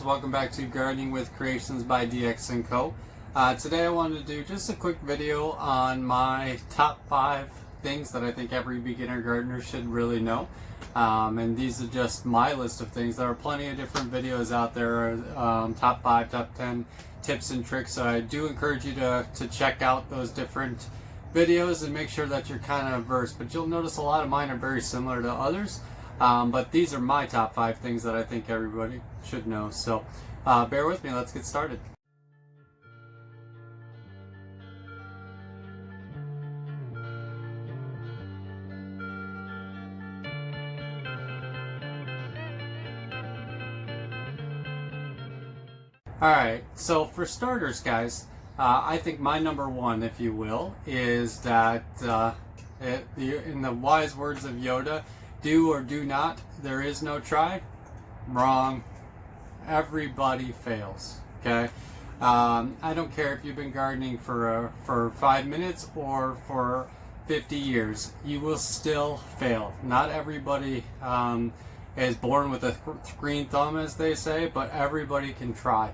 welcome back to Gardening with Creations by DX & Co. Today I wanted to do just a quick video on my top 5 things that I think every beginner gardener should really know. And these are just my list of things. There are plenty of different videos out there, top 5, top 10 tips and tricks. So I do encourage you to check out those different videos and make sure that you're kind of versed. But you'll notice a lot of mine are very similar to others. But these are my top 5 things that I think everybody should know. So bear with me, let's get started. Alright, so for starters, guys, I think my number one, if you will, is that in the wise words of Yoda, do or do not, there is no try. Wrong. Everybody fails. Okay. I don't care if you've been gardening for 5 minutes or for 50 years. You will still fail. Not everybody is born with a green thumb, as they say, but everybody can try.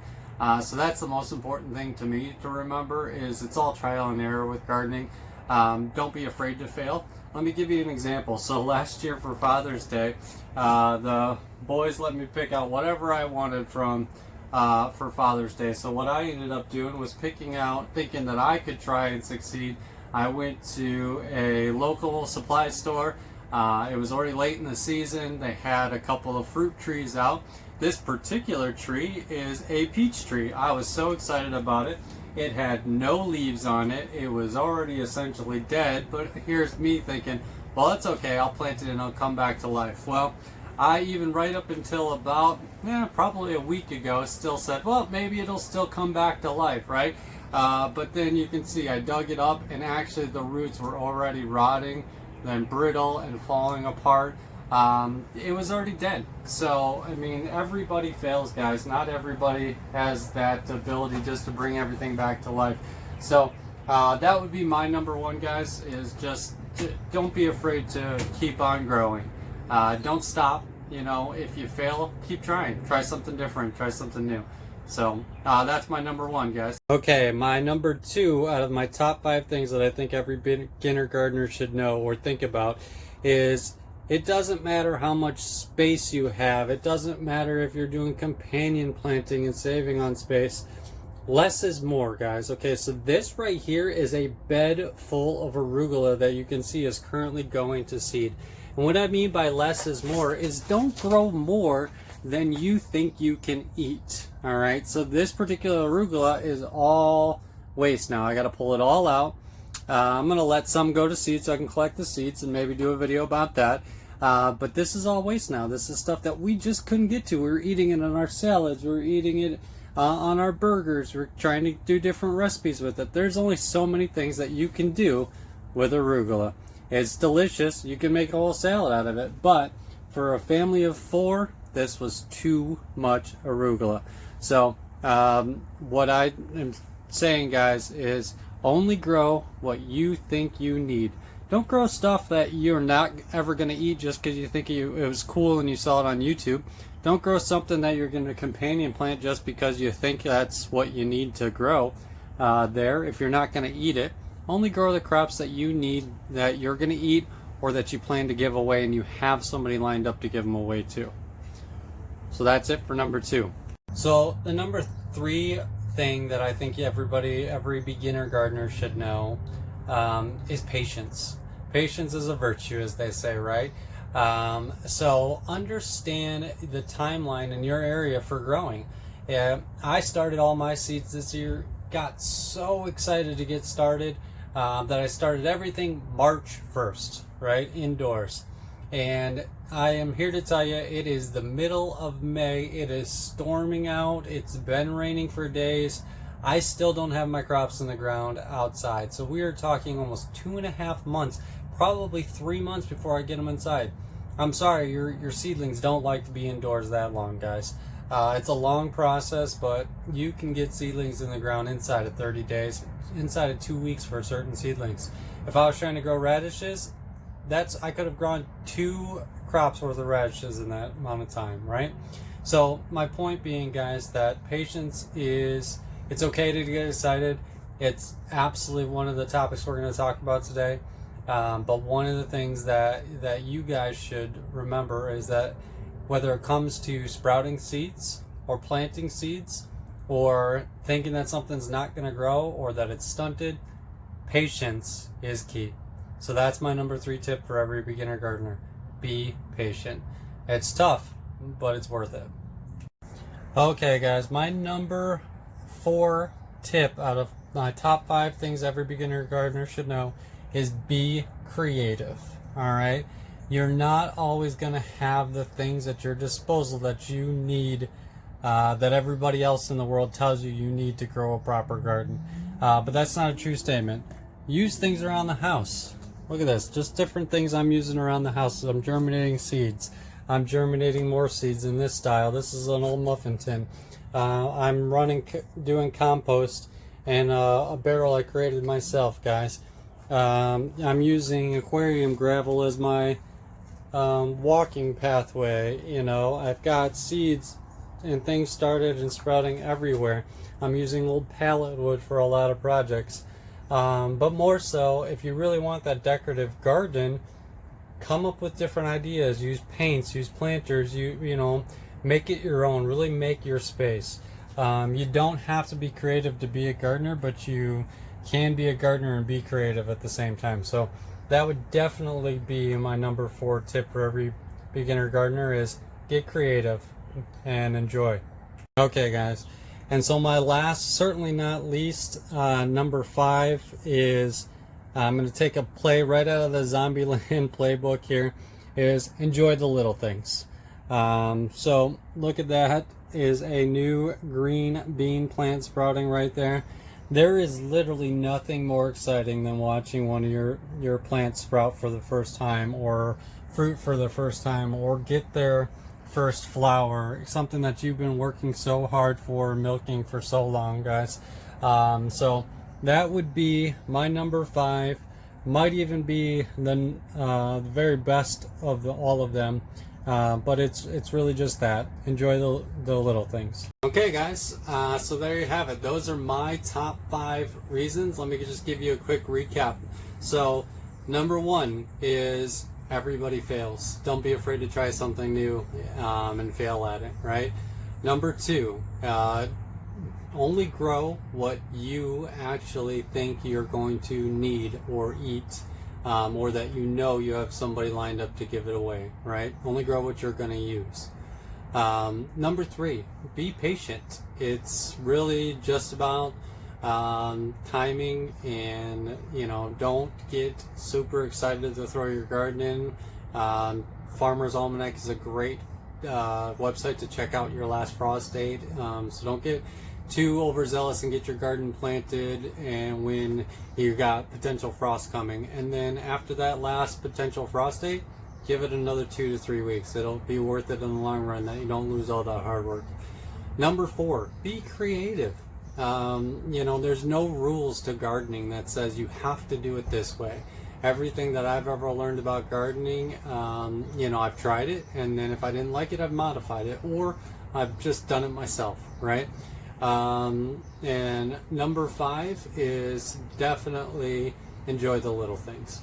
So that's the most important thing to me to remember, is it's all trial and error with gardening. Don't be afraid to fail. Let me give you an example. So last year for Father's Day, the boys let me pick out whatever I wanted from for Father's Day. So what I ended up doing was picking out, thinking that I could try and succeed. I went to a local supply store. It was already late in the season. They had a couple of fruit trees out. This particular tree is a peach tree. I was so excited about it. It had no leaves on it. It was already essentially dead, but here's me thinking, well, it's okay, I'll plant it and it'll come back to life. Well, I even right up until about, probably a week ago, still said, well, maybe it'll still come back to life, right? But then you can see I dug it up and actually the roots were already rotting, then brittle and falling apart. It was already dead. So, I mean, everybody fails, guys. Not everybody has that ability just to bring everything back to life. So, that would be my number one, guys, is just don't be afraid to keep on growing. Don't stop. You know, if you fail, keep trying. Try something different. Try something new. So, that's my number one, guys. Okay, my number 2 out of my top 5 things that I think every beginner gardener should know or think about is, it doesn't matter how much space you have. It doesn't matter if you're doing companion planting and saving on space. Less is more, guys. Okay, so this right here is a bed full of arugula that you can see is currently going to seed. And what I mean by less is more is don't grow more than you think you can eat. All right, so this particular arugula is all waste now. I got to pull it all out. I'm going to let some go to seed so I can collect the seeds and maybe do a video about that. But this is all waste now. This is stuff that we just couldn't get to. We were eating it in our salads. We were eating it on our burgers. We're trying to do different recipes with it. There's only so many things that you can do with arugula. It's delicious. You can make a whole salad out of it. But for a family of 4, this was too much arugula. So what I am saying, guys, is only grow what you think you need. Don't grow stuff that you're not ever going to eat just because you think it was cool and you saw it on YouTube. Don't grow something that you're going to companion plant just because you think that's what you need to grow there. If you're not going to eat it, only grow the crops that you need, that you're going to eat, or that you plan to give away and you have somebody lined up to give them away to. So that's it for number 2. So the number 3 thing that I think every beginner gardener should know is patience. Patience is a virtue, as they say, right? So understand the timeline in your area for growing. I started all my seeds this year, got so excited to get started that I started everything March 1st, right? Indoors. And I am here to tell you, it is the middle of May. It is storming out. It's been raining for days. I still don't have my crops in the ground outside. So we are talking almost 2.5 months, probably 3 months before I get them inside. I'm sorry, your seedlings don't like to be indoors that long, guys. It's a long process, but you can get seedlings in the ground inside of 30 days, inside of 2 weeks for certain seedlings. If I was trying to grow radishes, I could have grown 2 crops worth of radishes in that amount of time, right? So my point being, guys, that patience it's okay to get excited. It's absolutely one of the topics we're going to talk about today. But one of the things that you guys should remember is that whether it comes to sprouting seeds or planting seeds or thinking that something's not going to grow or that it's stunted, patience is key. So that's my number 3 tip for every beginner gardener. Be patient. It's tough, but it's worth it. Okay, guys, my number 4 tip out of my top 5 things every beginner gardener should know is be creative. All right, you're not always going to have the things at your disposal that you need, that everybody else in the world tells you need to grow a proper garden. But that's not a true statement. Use things around the house. Look at this, just different things I'm using around the house. I'm germinating seeds. I'm germinating more seeds in this style. This is an old muffin tin. I'm doing compost and a barrel I created myself, guys. I'm using aquarium gravel as my walking pathway. You know, I've got seeds and things started and sprouting everywhere. I'm using old pallet wood for a lot of projects. But more so, if you really want that decorative garden, come up with different ideas. Use paints, use planters, you know, make it your own. Really make your space. You don't have to be creative to be a gardener, but you can be a gardener and be creative at the same time. So that would definitely be my number 4 tip for every beginner gardener is get creative and enjoy. Okay, guys. And so my last, certainly not least, number 5 is, I'm going to take a play right out of the Zombieland playbook here, is enjoy the little things. So look at that, is a new green bean plant sprouting right there. There is literally nothing more exciting than watching one of your plants sprout for the first time, or fruit for the first time, or get their first flower, something that you've been working so hard for, milking for so long, guys. So that would be my number 5. Might even be the very best of all of them, but it's really just that. Enjoy the little things. Okay, guys, so there you have it. Those are my top 5 reasons. Let me just give you a quick recap. So number 1 is everybody fails. Don't be afraid to try something new and fail at it, right? Number 2, only grow what you actually think you're going to need or eat, or that you know you have somebody lined up to give it away, right? Only grow what you're going to use. Number 3, be patient. It's really just about timing, and you know, don't get super excited to throw your garden in. Farmer's Almanac is a great website to check out your last frost date, so don't get too overzealous and get your garden planted and when you got potential frost coming, and then after that last potential frost date, give it another 2 to 3 weeks. It'll be worth it in the long run, that you don't lose all that hard work. Number 4, be creative. You know, there's no rules to gardening that says you have to do it this way. Everything that I've ever learned about gardening, you know, I've tried it, and then if I didn't like it, I've modified it, or I've just done it myself, right? And number 5 is definitely enjoy the little things.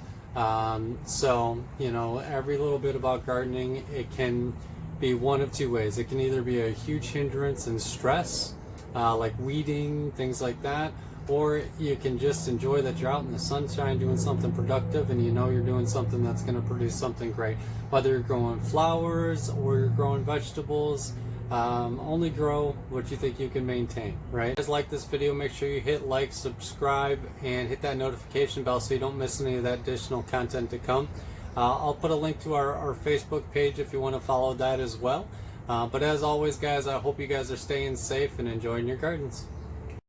So, you know, every little bit about gardening, it can be one of 2 ways. It can either be a huge hindrance and stress, like weeding, things like that, or you can just enjoy that you're out in the sunshine doing something productive, and you know you're doing something that's going to produce something great. Whether you're growing flowers or you're growing vegetables, only grow what you think you can maintain, right? If you guys like this video, make sure you hit like, subscribe, and hit that notification bell so you don't miss any of that additional content to come. I'll put a link to our Facebook page if you want to follow that as well. But as always, guys, I hope you guys are staying safe and enjoying your gardens.